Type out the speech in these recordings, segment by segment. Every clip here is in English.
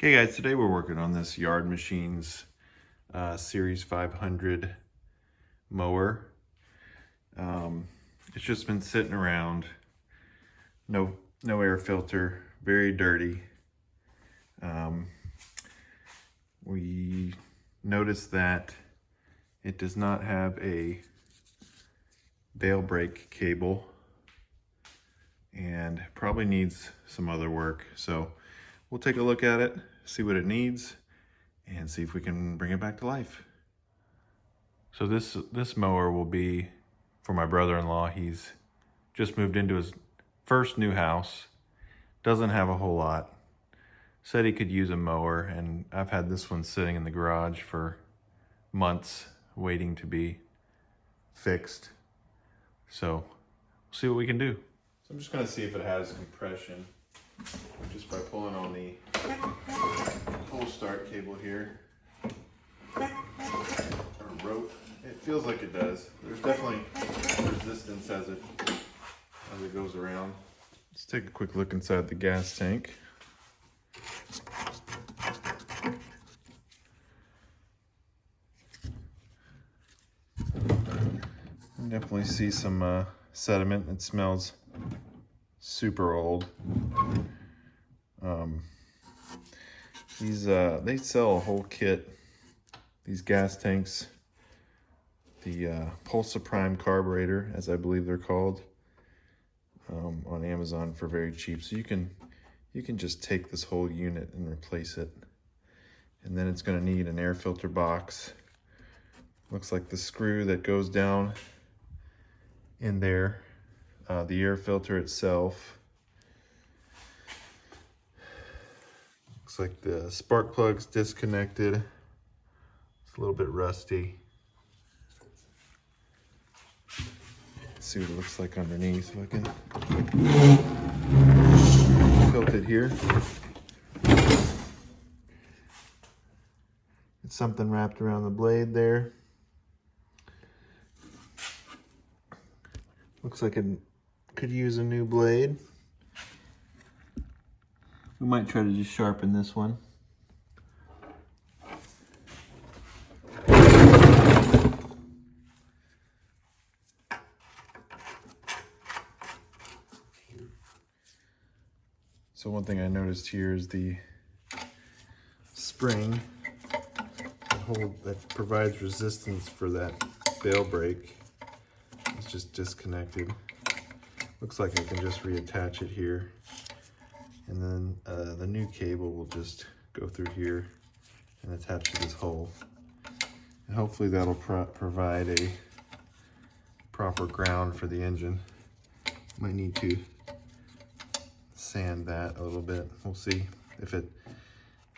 Okay guys, today we're working on this Yard Machines Series 500 mower. It's just been sitting around, no air filter, very dirty. We noticed that it does not have a bail brake cable and probably needs some other work. So we'll take a look at it, see what it needs, and see if we can bring it back to life. So this mower will be for my brother-in-law. He's just moved into his first new house, doesn't have a whole lot. Said he could use a mower, and I've had this one sitting in the garage for months waiting to be fixed. So we'll see what we can do. So I'm just gonna see if it has compression just by pulling on the pull start cable here, or rope. It feels like it does. There's definitely resistance as it goes around. Let's take a quick look inside the gas tank. I definitely see some sediment. It smells super old. They sell a whole kit, these gas tanks, the Pulsa Prime carburetor, as I believe they're called, on Amazon for very cheap. So you can just take this whole unit and replace it. And then it's going to need an air filter box. Looks like the screw that goes down in there, the air filter itself. Looks like the spark plug's disconnected. It's a little bit rusty. Let's see what it looks like underneath. If I can tilt it here. It's something wrapped around the blade there. Looks like it could use a new blade. We might try to just sharpen this one. So one thing I noticed here is the spring that provides resistance for that bail brake. It's just disconnected. Looks like I can just reattach it here. And then the new cable will just go through here and attach to this hole. And hopefully that'll provide a proper ground for the engine. Might need to sand that a little bit. We'll see if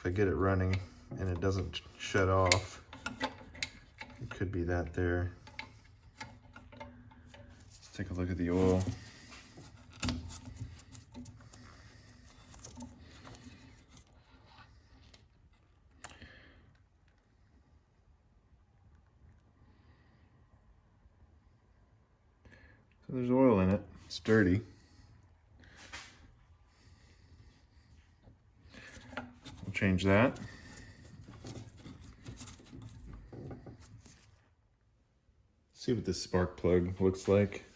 I get it running and it doesn't shut off. It could be that there. Let's take a look at the oil. So there's oil in it. It's dirty. We'll change that. See what this spark plug looks like.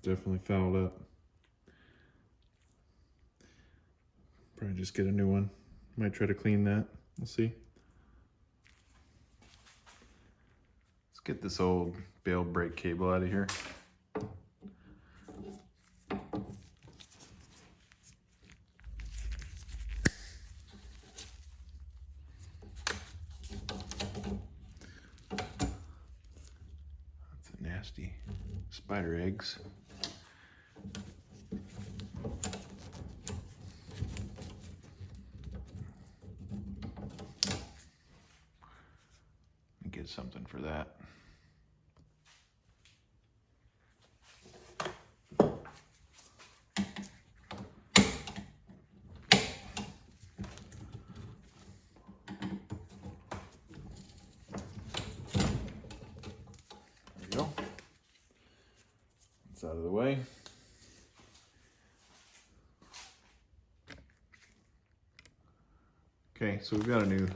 Definitely fouled up. Probably just get a new one. Might try to clean that. We'll see. Let's get this old bail brake cable out of here. That's a nasty spider eggs. Get something for that. that's out of the way. Okay, so we've got a new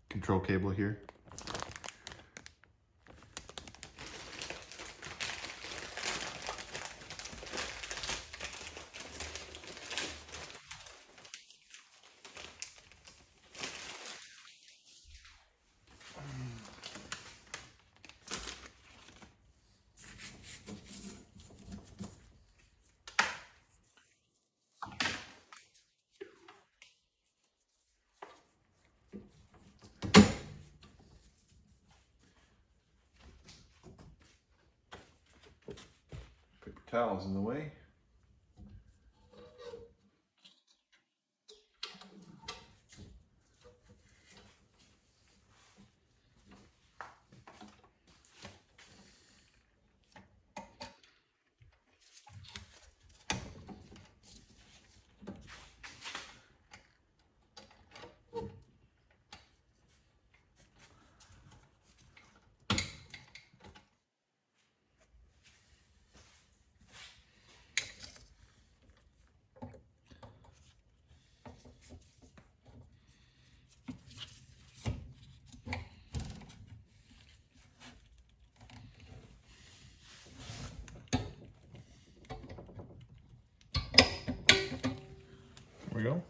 control cable here. Paper towels in the way. There we go.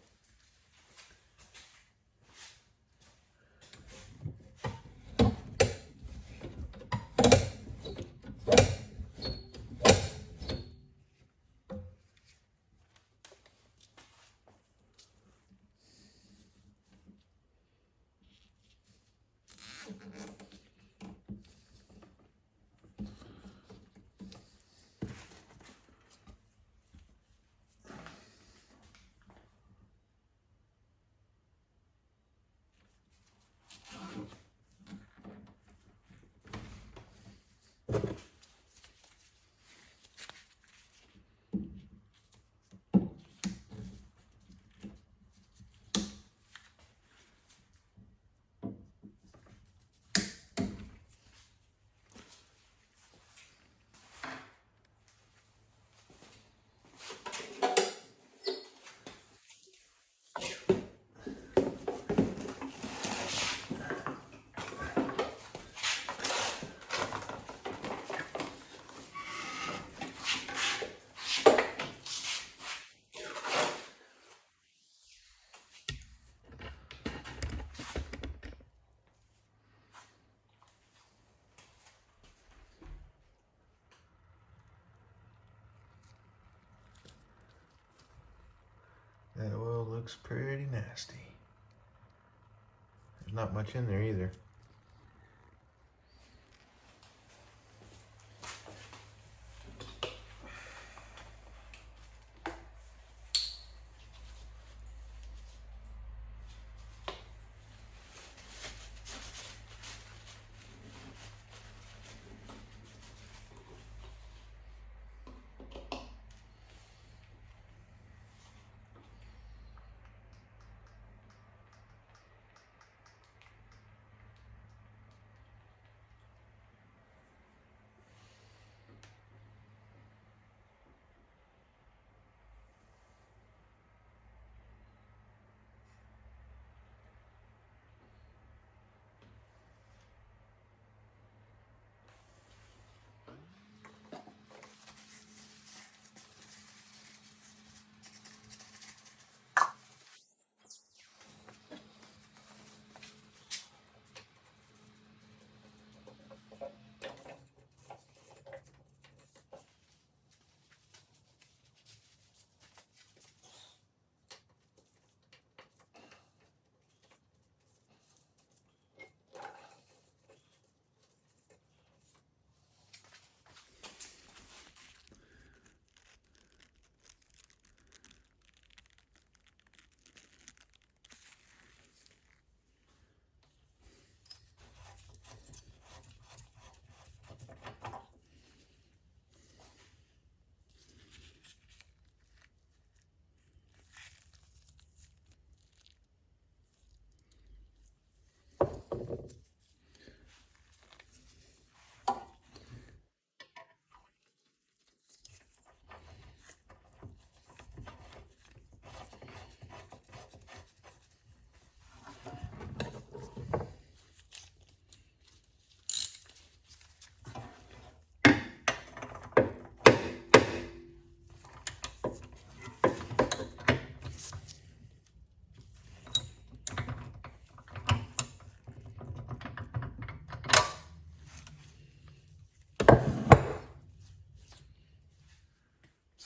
That oil looks pretty nasty. There's not much in there either.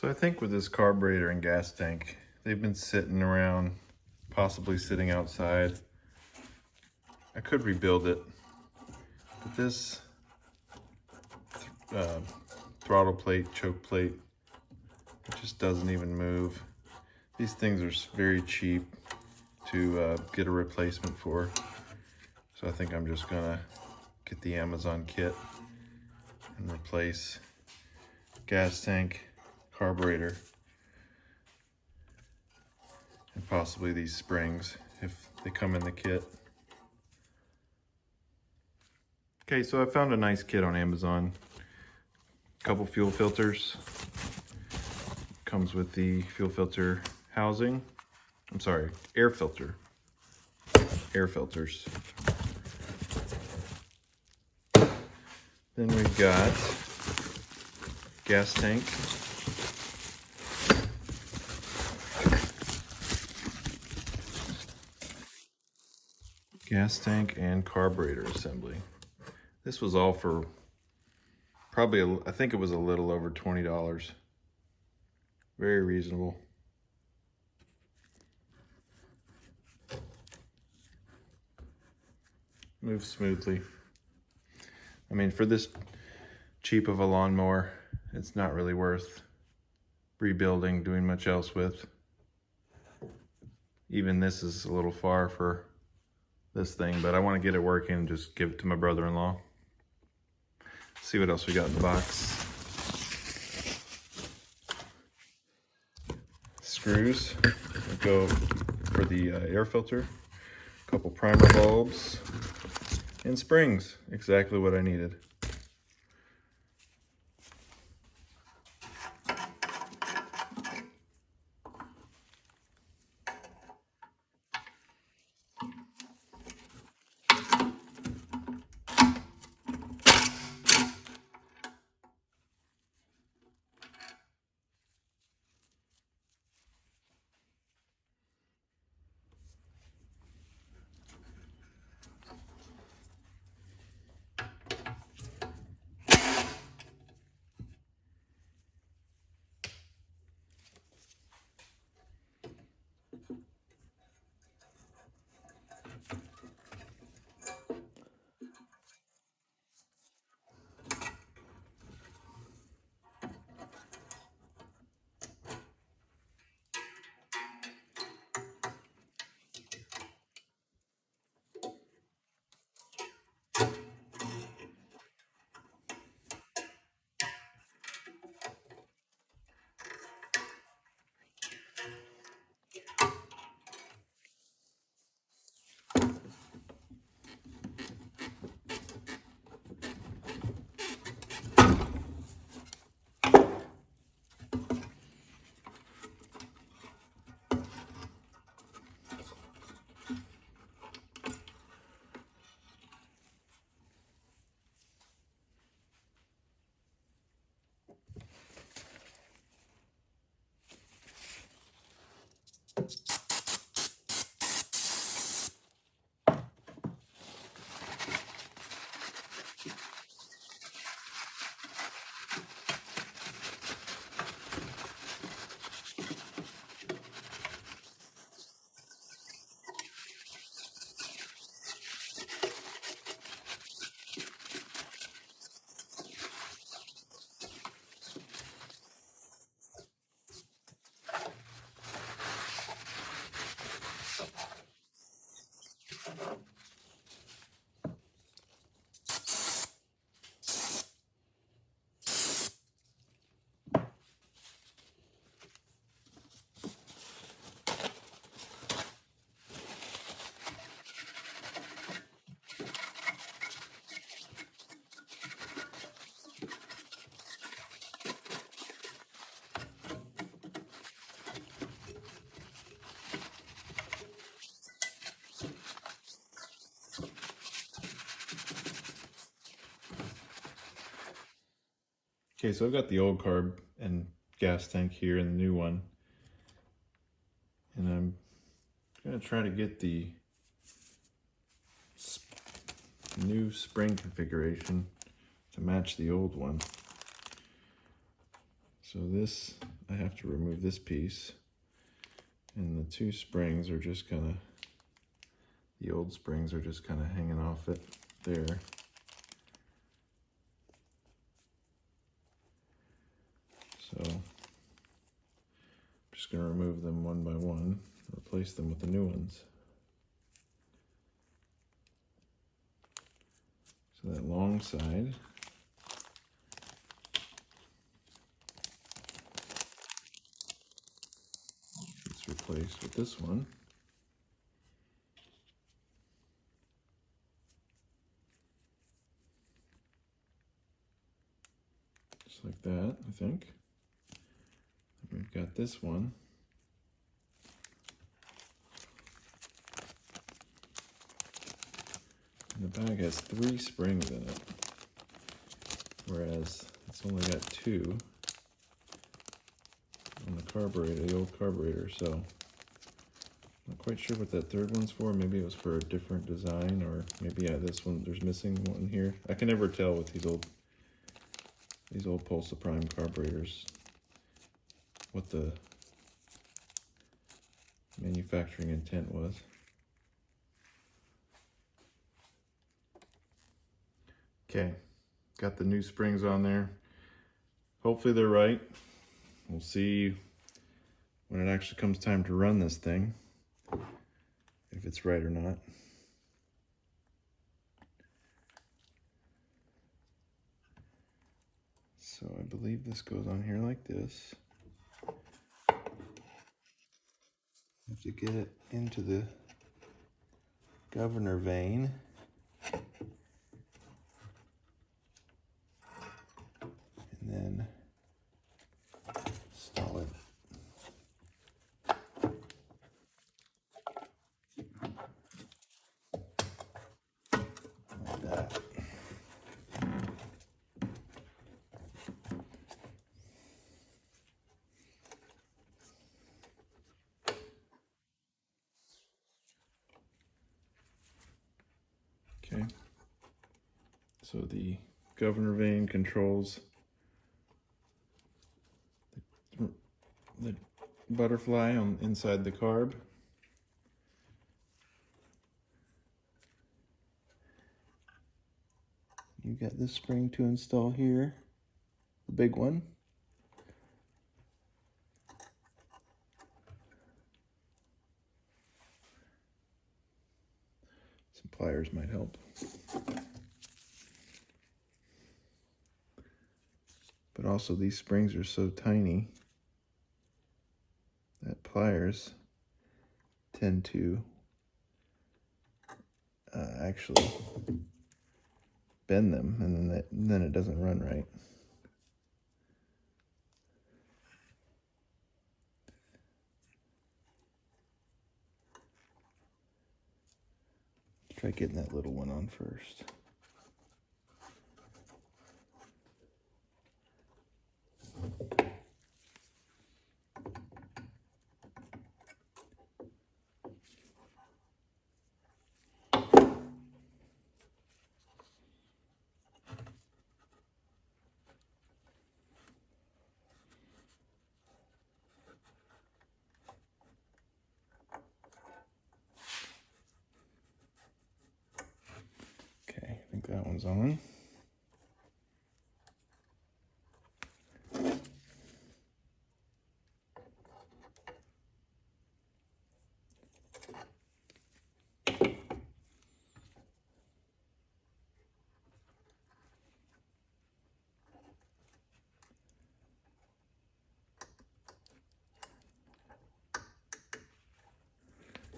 So I think with this carburetor and gas tank, they've been sitting around, possibly sitting outside. I could rebuild it, but this throttle plate, choke plate, it just doesn't even move. These things are very cheap to get a replacement for. So I think I'm just gonna get the Amazon kit and replace gas tank, carburetor, and possibly these springs if they come in the kit. Okay, so I found a nice kit on Amazon. A couple fuel filters. Comes with the fuel filter housing. I'm sorry, air filter. Air filters. Then we've got gas tank. Gas tank and carburetor assembly. This was all for probably, I think it was a little over $20. Very reasonable. Moves smoothly. I mean, for this cheap of a lawnmower, it's not really worth rebuilding, doing much else with. Even this is a little far for this thing, but I want to get it working and just give it to my brother-in-law. See what else we got in the box. Screws that go for the air filter, a couple primer bulbs, and springs. Exactly what I needed. Okay, so I've got the old carb and gas tank here and the new one. And I'm gonna try to get the new spring configuration to match the old one. So this I have to remove this piece. And the two springs are just kind of, the old springs are just kind of hanging off it there. So I'm just going to remove them one by one, replace them with the new ones. So that long side gets replaced with this one. Just like that, I think. And we've got this one. And the bag has 3 springs in it, whereas it's only got 2 on the carburetor, the old carburetor, so I'm not quite sure what that third one's for. Maybe it was for a different design, or maybe this one, there's missing one here. I can never tell with these old Pulsa Prime carburetors what the manufacturing intent was. Okay, got the new springs on there. Hopefully they're right. We'll see when it actually comes time to run this thing, if it's right or not. So I believe this goes on here like this. Have to get it into the governor vane. And then install it. Like that. Okay, so the governor vane controls the butterfly on inside the carb. You got this spring to install here, the big one. Some pliers might help. But also these springs are so tiny that pliers tend to actually bend them, and then it doesn't run right. Let's try getting that little one on first. Okay, I think that one's on.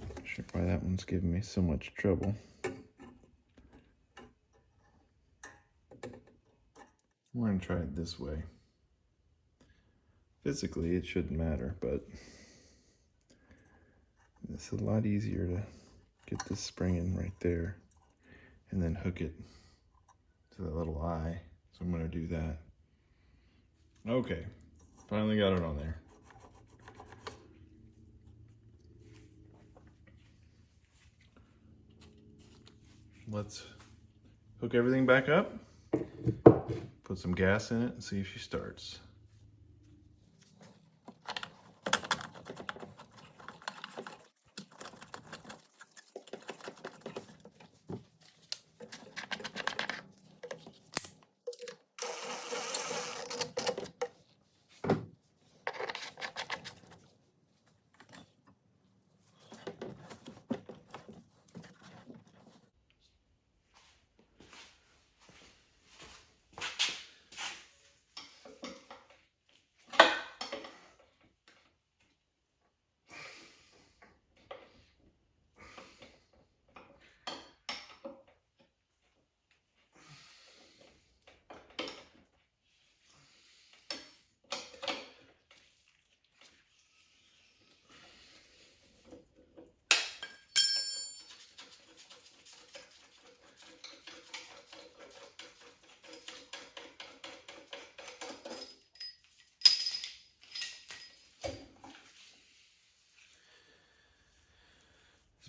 Not sure why that one's giving me so much trouble. We're going to try it this way. Physically, it shouldn't matter, but it's a lot easier to get this spring in right there and then hook it to that little eye. So I'm going to do that. Okay, finally got it on there. Let's hook everything back up. Put some gas in it and see if she starts.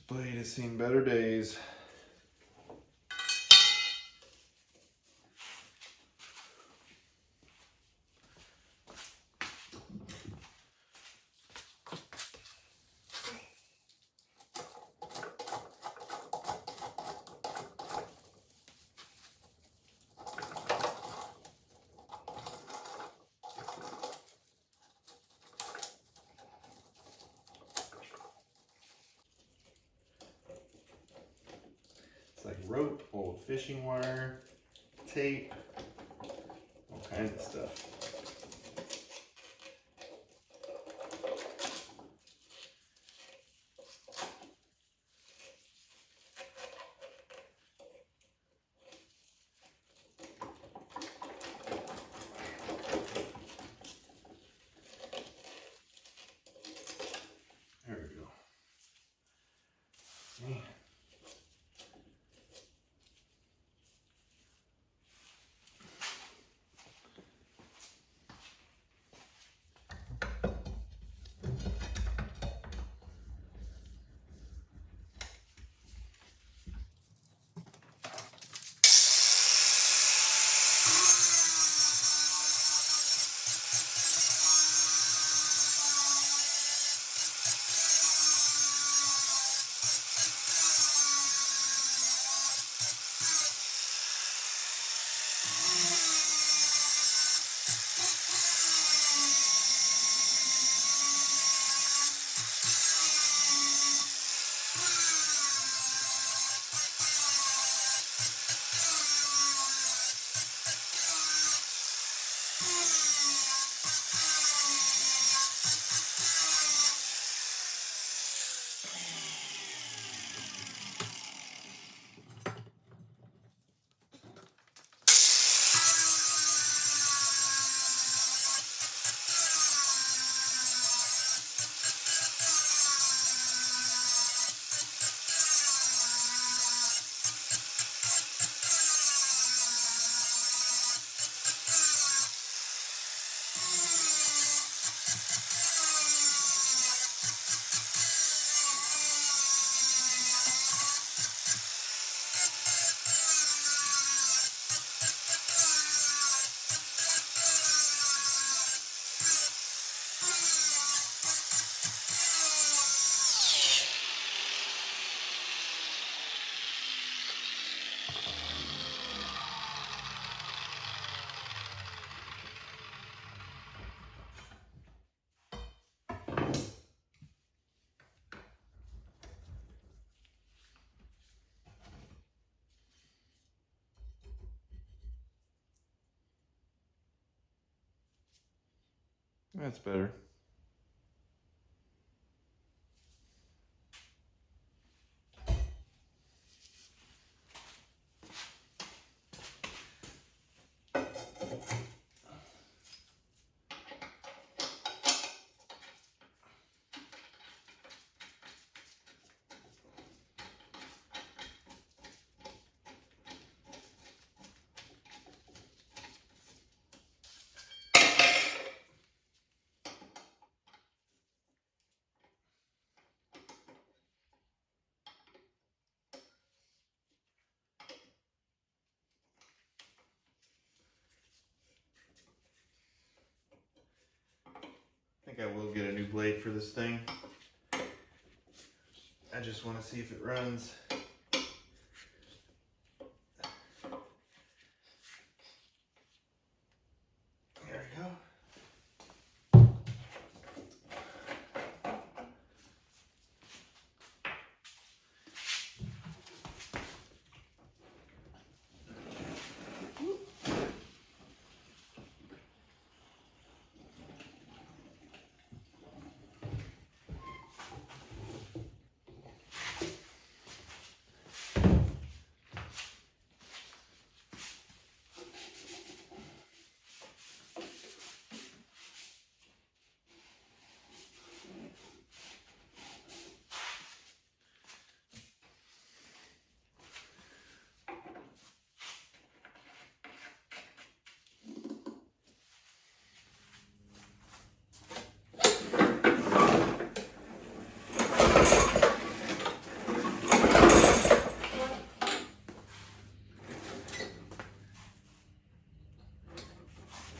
blade has seen better days. It's like rope, old fishing wire, tape, all kinds of stuff. There we go. Man. That's better. I think I will get a new blade for this thing. I just want to see if it runs. There we go.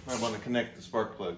I want to connect the spark plug.